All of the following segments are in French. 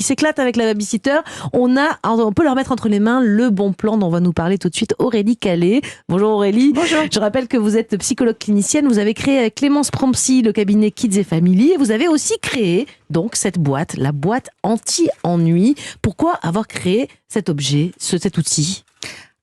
s'éclatent avec la babysitter, on peut leur mettre entre les mains le bon plan dont va nous parler tout de suite Aurélie Calais. Bonjour Aurélie. Bonjour. Je rappelle que vous êtes psychologue clinicienne. Vous avez créé avec Clémence Prompsy le cabinet Kids et Family. Et vous avez aussi créé donc cette boîte, la boîte anti-ennui. Pourquoi avoir créé cet objet, cet outil ?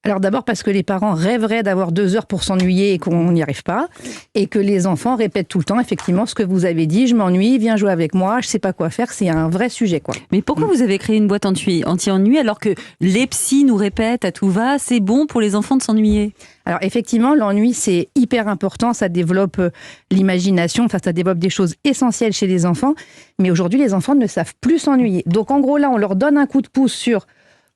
Alors d'abord parce que les parents rêveraient d'avoir 2 heures pour s'ennuyer et qu'on n'y arrive pas. Et que les enfants répètent tout le temps, effectivement, ce que vous avez dit. Je m'ennuie, viens jouer avec moi, je sais pas quoi faire. C'est un vrai sujet, quoi. Mais pourquoi vous avez créé une boîte anti-ennui alors que les psys nous répètent à tout va, c'est bon pour les enfants de s'ennuyer ? Alors effectivement, l'ennui, c'est hyper important. Ça développe l'imagination, enfin ça développe des choses essentielles chez les enfants. Mais aujourd'hui, les enfants ne savent plus s'ennuyer. Donc en gros, là, on leur donne un coup de pouce sur...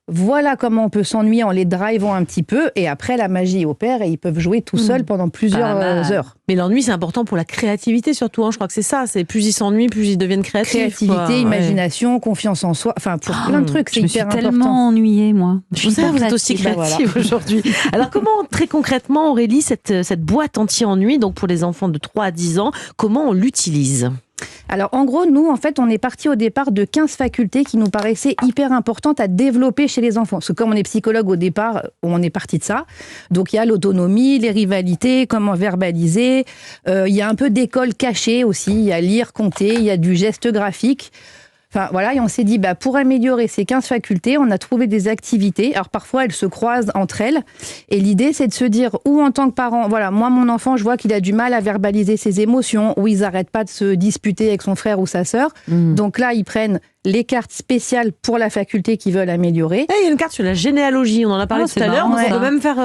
Voilà comment on peut s'ennuyer en les drivant un petit peu et après la magie opère et ils peuvent jouer tout seuls pendant plusieurs heures. Mais l'ennui c'est important pour la créativité surtout, hein. Je crois que c'est ça, c'est plus ils s'ennuient, plus ils deviennent créatifs. Créativité, imagination, confiance en soi, enfin pour plein de trucs, c'est hyper important. Je me suis tellement ennuyée moi. Je sais, vous êtes aussi créative aujourd'hui. Alors comment très concrètement Aurélie, cette boîte anti-ennui, donc pour les enfants de 3 à 10 ans, comment on l'utilise ? Alors en gros, nous, en fait, on est parti au départ de 15 facultés qui nous paraissaient hyper importantes à développer chez les enfants. Parce que comme on est psychologue au départ, on est parti de ça. Donc il y a l'autonomie, les rivalités, comment verbaliser. Il y a un peu d'école cachée aussi. Il y a lire, compter, il y a du geste graphique. Enfin, voilà, et on s'est dit, pour améliorer ces 15 facultés, on a trouvé des activités. Alors, parfois, elles se croisent entre elles. Et l'idée, c'est de se dire, ou en tant que parent, voilà, moi, mon enfant, je vois qu'il a du mal à verbaliser ses émotions, ou ils n'arrêtent pas de se disputer avec son frère ou sa sœur. Donc là, ils prennent les cartes spéciales pour la faculté qu'ils veulent améliorer. Il y a une carte sur la généalogie, on en a parlé tout à l'heure. On peut même faire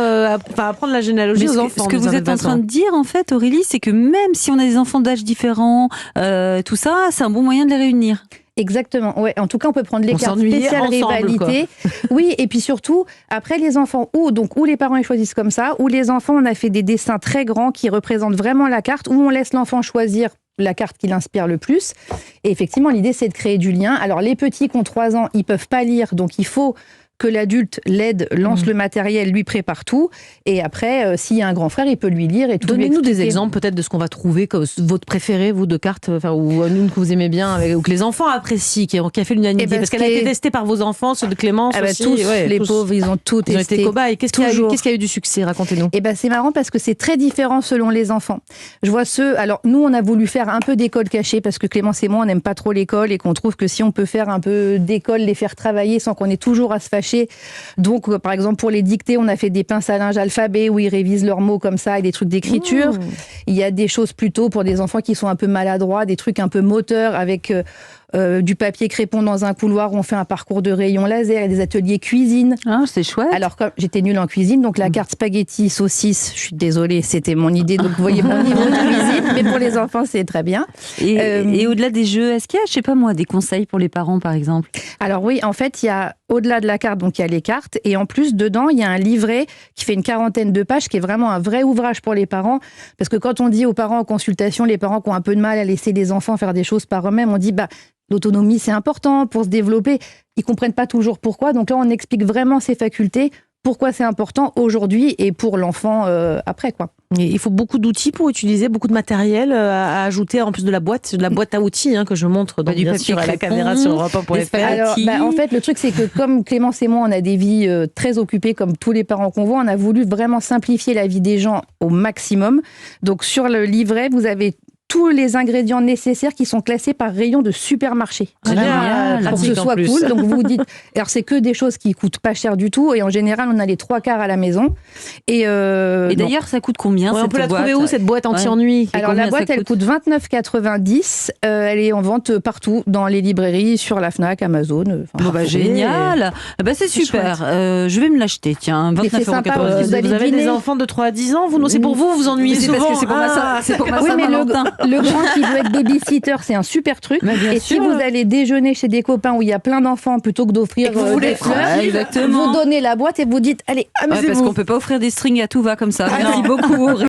apprendre la généalogie aux enfants. Ce que vous êtes en train de dire, en fait, Aurélie, c'est que même si on a des enfants d'âge différents, tout ça, c'est un bon moyen de les réunir. Exactement, ouais. En tout cas, on peut prendre les cartes spéciales rivalité. Oui, et puis surtout, après les enfants, ou les parents ils choisissent comme ça, ou les enfants, on a fait des dessins très grands qui représentent vraiment la carte, où on laisse l'enfant choisir la carte qui l'inspire le plus. Et effectivement, l'idée, c'est de créer du lien. Alors, les petits qui ont 3 ans, ils peuvent pas lire, donc il faut que l'adulte l'aide, lance le matériel, lui prépare tout. Et après, s'il y a un grand frère, il peut lui lire et tout. Donnez-nous des exemples peut-être de ce qu'on va trouver, comme votre préféré, vous, de cartes, ou une que vous aimez bien, ou que les enfants apprécient, qui a fait l'unanimité. Parce qu'elle a été testée par vos enfants, ceux de Clémence aussi. Tous, les pauvres, ils ont tout testé. Ils ont été cobayes. Qu'est-ce qui a eu du succès? Racontez-nous. C'est marrant parce que c'est très différent selon les enfants. Je vois alors nous, on a voulu faire un peu d'école cachée parce que Clémence et moi, on n'aime pas trop l'école et qu'on trouve que si on peut faire un peu d'école, les faire travailler sans qu'on ait toujours à se fâcher. Donc, par exemple, pour les dictées, on a fait des pinces à linge alphabet où ils révisent leurs mots comme ça et des trucs d'écriture. Il y a des choses plutôt pour des enfants qui sont un peu maladroits, des trucs un peu moteurs avec du papier crépon dans un couloir où on fait un parcours de rayons laser et des ateliers cuisine. Ah, c'est chouette. Alors, comme j'étais nulle en cuisine, donc la carte spaghetti, saucisse, je suis désolée, c'était mon idée, donc vous voyez mon niveau de cuisine, mais pour les enfants, c'est très bien. Et au-delà des jeux, est-ce qu'il y a, je sais pas moi, des conseils pour les parents, par exemple? Alors oui, en fait, il y a, au-delà de la carte, donc il y a les cartes, et en plus, dedans, il y a un livret qui fait une 40aine de pages, qui est vraiment un vrai ouvrage pour les parents, parce que quand on dit aux parents en consultation, les parents qui ont un peu de mal à laisser les enfants faire des choses par eux-mêmes, on dit, l'autonomie, c'est important pour se développer. Ils comprennent pas toujours pourquoi. Donc là, on explique vraiment ces facultés, pourquoi c'est important aujourd'hui et pour l'enfant après, quoi. Et il faut beaucoup d'outils pour utiliser, beaucoup de matériel à ajouter en plus de la boîte à outils que je montre donc, bien sûr à la caméra sur Europe1.fr. Alors, en fait, le truc, c'est que comme Clémence et moi, on a des vies très occupées, comme tous les parents qu'on voit, on a voulu vraiment simplifier la vie des gens au maximum. Donc, sur le livret, vous avez tous les ingrédients nécessaires qui sont classés par rayon de supermarché. Génial, pour que ce soit cool. Donc vous vous dites, alors c'est que des choses qui coûtent pas cher du tout et en général on a les 3/4 à la maison. Et d'ailleurs ça coûte combien cette boîte? On peut la trouver où cette boîte anti-ennui? Alors la boîte elle coûte 29,90. Elle est en vente partout dans les librairies, sur la Fnac, Amazon. Génial. C'est super. Je vais me l'acheter. Tiens, 29,90 €. Vous avez des enfants de 3 à 10 ans. C'est pour vous ennuyez souvent. C'est pour ma Saint-Valentin. Le grand qui veut être babysitter, c'est un super truc. Et si vous allez déjeuner chez des copains où il y a plein d'enfants, plutôt que d'offrir des fleurs, vous donnez la boîte et vous dites, allez, amusez-vous. Parce qu'on peut pas offrir des strings à tout va comme ça. Merci beaucoup.